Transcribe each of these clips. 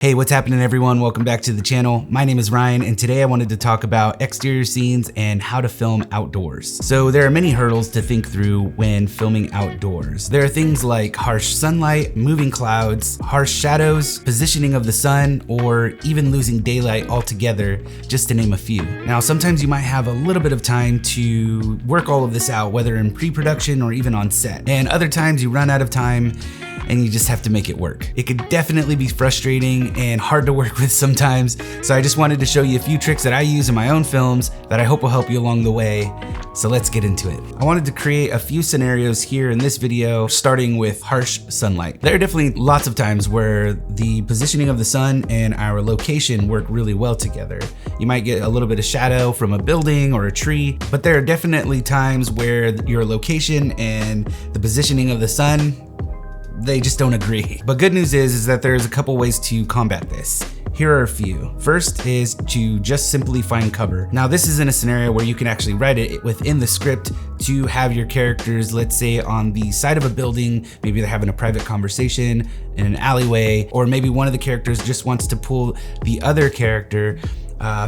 Hey, what's happening everyone? Welcome back to the channel. My name is Ryan and today I wanted to talk about exterior scenes and how to film outdoors. So there are many hurdles to think through when filming outdoors. There are things like harsh sunlight, moving clouds, harsh shadows, positioning of the sun, or even losing daylight altogether, just to name a few. Now, sometimes you might have a little bit of time to work all of this out, whether in pre-production or even on set. And other times you run out of time and you just have to make it work. It could definitely be frustrating and hard to work with sometimes, so I just wanted to show you a few tricks that I use in my own films that I hope will help you along the way. So let's get into it. I wanted to create a few scenarios here in this video, starting with harsh sunlight. There are definitely lots of times where the positioning of the sun and our location work really well together. You might get a little bit of shadow from a building or a tree, but there are definitely times where your location and the positioning of the sun, they just don't agree. But good news is that there's a couple ways to combat this. Here are a few. First is to just simply find cover. Now this is in a scenario where you can actually write it within the script to have your characters, let's say on the side of a building, maybe they're having a private conversation in an alleyway, or maybe one of the characters just wants to pull the other character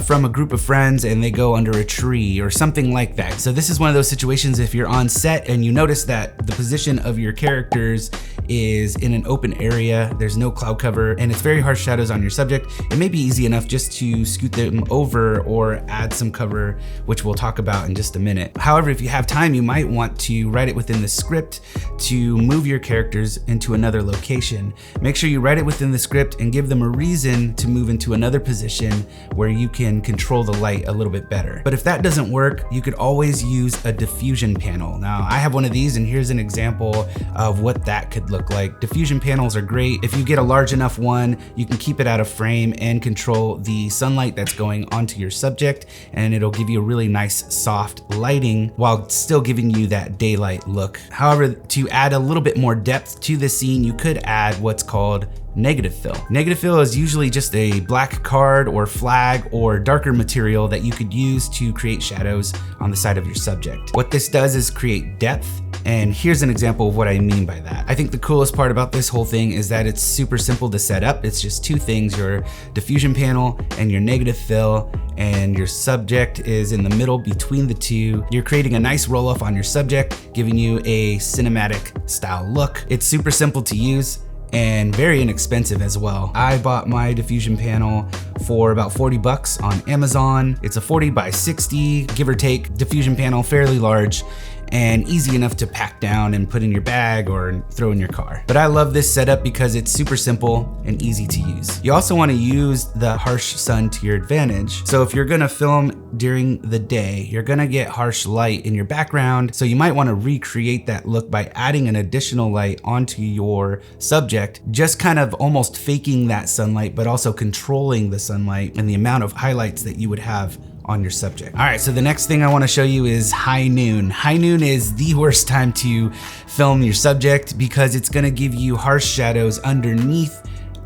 from a group of friends and they go under a tree or something like that. So this is one of those situations if you're on set and you notice that the position of your characters is in an open area, there's no cloud cover, and it's very harsh shadows on your subject, it may be easy enough just to scoot them over or add some cover, which we'll talk about in just a minute. However, if you have time, you might want to write it within the script to move your characters into another location. Make sure you write it within the script and give them a reason to move into another position where you can control the light a little bit better. But if that doesn't work, you could always use a diffusion panel. Now, I have one of these and here's an example of what that could look like. Diffusion panels are great. If you get a large enough one, you can keep it out of frame and control the sunlight that's going onto your subject, and it'll give you a really nice soft lighting while still giving you that daylight look. However, to add a little bit more depth to the scene, you could add what's called negative fill. Negative fill is usually just a black card or flag or darker material that you could use to create shadows on the side of your subject. What this does is create depth, and here's an example of what I mean by that. I think the coolest part about this whole thing is that it's super simple to set up. It's just two things, your diffusion panel and your negative fill, and your subject is in the middle between the two. You're creating a nice roll off on your subject, giving you a cinematic style look. It's super simple to use and very inexpensive as well. I bought my diffusion panel for about 40 bucks on Amazon. It's a 40 by 60, give or take, diffusion panel, fairly large and easy enough to pack down and put in your bag or throw in your car. But I love this setup because it's super simple and easy to use. You also want to use the harsh sun to your advantage. So if you're gonna film during the day, you're gonna get harsh light in your background. So you might want to recreate that look by adding an additional light onto your subject, just kind of almost faking that sunlight, but also controlling the sunlight and the amount of highlights that you would have on your subject. All right, so the next thing I want to show you is high noon. High noon is the worst time to film your subject because it's going to give you harsh shadows underneath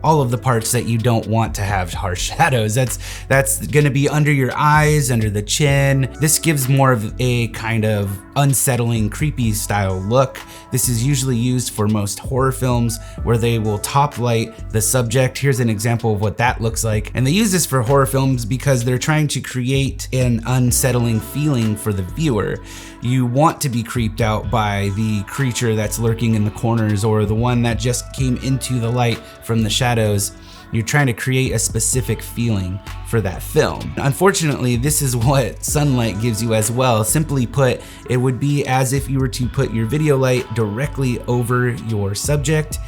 all of the parts that you don't want to have harsh shadows. That's gonna be under your eyes, under the chin. This gives more of a kind of unsettling, creepy style look. This is usually used for most horror films where they will top light the subject. Here's an example of what that looks like. And they use this for horror films because they're trying to create an unsettling feeling for the viewer. You want to be creeped out by the creature that's lurking in the corners or the one that just came into the light from the shadows. You're trying to create a specific feeling for that film. Unfortunately, this is what sunlight gives you as well. Simply put, it would be as if you were to put your video light directly over your subject.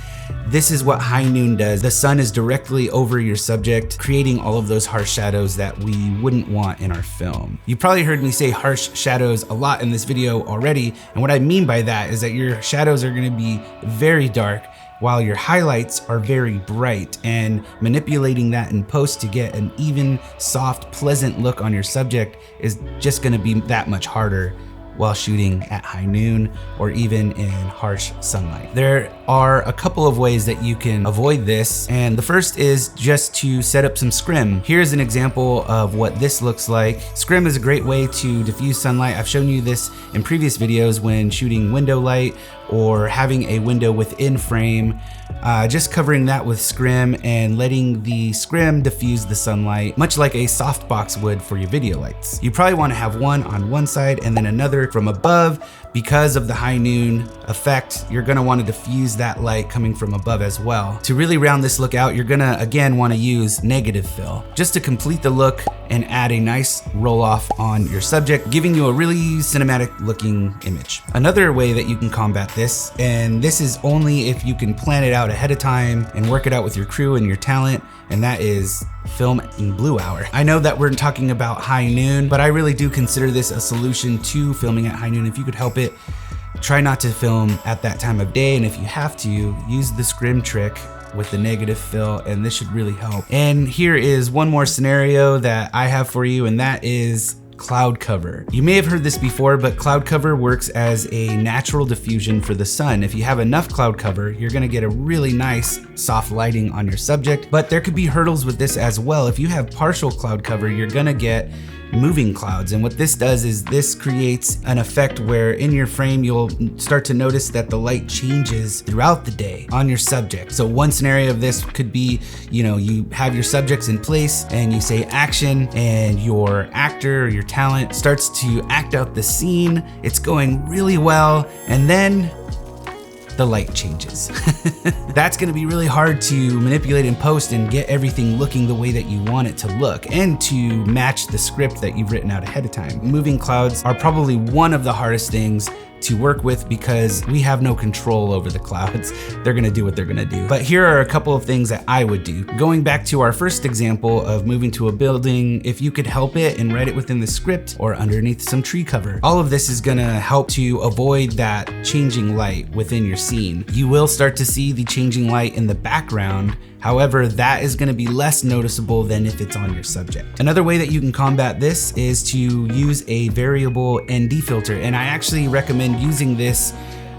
This is what high noon does. The sun is directly over your subject, creating all of those harsh shadows that we wouldn't want in our film. You probably heard me say harsh shadows a lot in this video already, and what I mean by that is that your shadows are gonna be very dark while your highlights are very bright, and manipulating that in post to get an even, soft, pleasant look on your subject is just gonna be that much harder while shooting at high noon or even in harsh sunlight. There are a couple of ways that you can avoid this, and the first is just to set up some scrim. Here's an example of what this looks like. Scrim is a great way to diffuse sunlight. I've shown you this in previous videos when shooting window light or having a window within frame. just covering that with scrim and letting the scrim diffuse the sunlight, much like a softbox would for your video lights. You probably want to have one on one side and then another from above. Because of the high noon effect, you're gonna want to diffuse that light coming from above as well. To really round this look out, you're gonna again want to use negative fill just to complete the look and add a nice roll off on your subject, giving you a really cinematic looking image. Another way that you can combat this, and this is only if you can plan it out ahead of time and work it out with your crew and your talent, and that is film in blue hour. I know that we're talking about high noon, but I really do consider this a solution to filming at high noon. If you could help it, try not to film at that time of day, and if you have to, use the scrim trick with the negative fill, and this should really help. And here is one more scenario that I have for you, and that is cloud cover. You may have heard this before, but cloud cover works as a natural diffusion for the sun. If you have enough cloud cover, you're gonna get a really nice soft lighting on your subject, but there could be hurdles with this as well. If you have partial cloud cover, you're gonna get moving clouds. And what this does is this creates an effect where in your frame, you'll start to notice that the light changes throughout the day on your subject. So one scenario of this could be, you have your subjects in place and you say action, and your actor or your talent starts to act out the scene. It's going really well. And then the light changes. That's gonna be really hard to manipulate in post and get everything looking the way that you want it to look and to match the script that you've written out ahead of time. Moving clouds are probably one of the hardest things to work with because we have no control over the clouds. They're gonna do what they're gonna do. But here are a couple of things that I would do. Going back to our first example of moving to a building, if you could help it and write it within the script or underneath some tree cover, all of this is gonna help to avoid that changing light within your scene. You will start to see the changing light in the background. However, that is gonna be less noticeable than if it's on your subject. Another way that you can combat this is to use a variable ND filter, and I actually recommend using this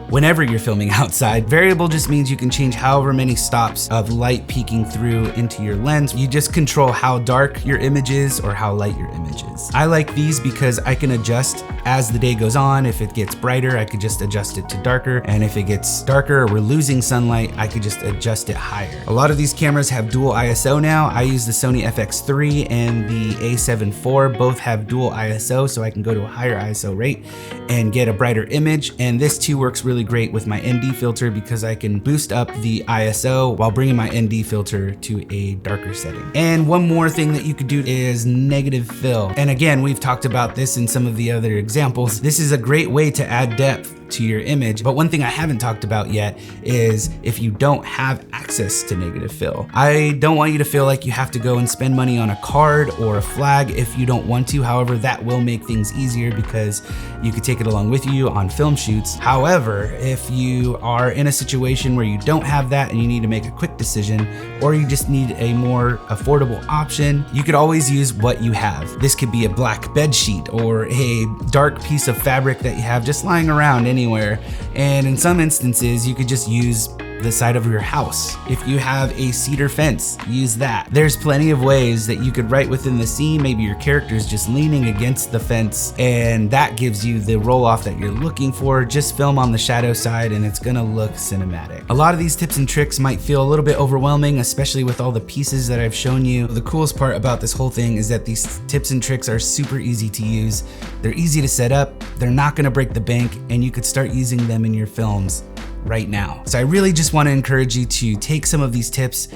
whenever you're filming outside. Variable just means you can change however many stops of light peeking through into your lens. You just control how dark your image is or how light your image is. I like these because I can adjust as the day goes on. If it gets brighter, I could just adjust it to darker. And if it gets darker or we're losing sunlight, I could just adjust it higher. A lot of these cameras have dual ISO now. I use the Sony FX3 and the A7 IV. Both have dual ISO, so I can go to a higher ISO rate and get a brighter image. And this too works really great with my ND filter because I can boost up the ISO while bringing my ND filter to a darker setting. And one more thing that you could do is negative fill. And again, we've talked about this in some of the other examples. This is a great way to add depth to your image. But one thing I haven't talked about yet is if you don't have access to negative fill. I don't want you to feel like you have to go and spend money on a card or a flag if you don't want to. However, that will make things easier because you could take it along with you on film shoots. However, if you are in a situation where you don't have that and you need to make a quick decision, or you just need a more affordable option, you could always use what you have. This could be a black bed sheet or a dark piece of fabric that you have just lying around anywhere. And in some instances, you could just use the side of your house. If you have a cedar fence, use that. There's plenty of ways that you could write within the scene. Maybe your character is just leaning against the fence and that gives you the roll off that you're looking for. Just film on the shadow side and it's gonna look cinematic. A lot of these tips and tricks might feel a little bit overwhelming, especially with all the pieces that I've shown you. The coolest part about this whole thing is that these tips and tricks are super easy to use. They're easy to set up, they're not gonna break the bank, and you could start using them in your films right now. So I really just want to encourage you to take some of these tips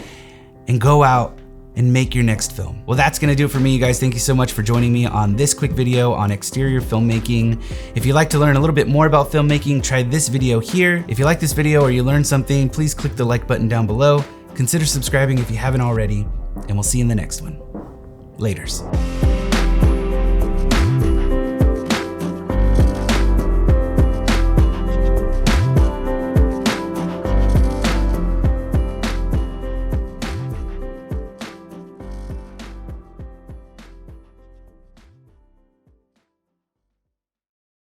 and go out and make your next film. Well, that's gonna do it for me, you guys. Thank you so much for joining me on this quick video on exterior filmmaking. If you'd like to learn a little bit more about filmmaking, try this video here. If you like this video or you learned something, please click the like button down below. Consider subscribing if you haven't already, and we'll see you in the next one. Laters.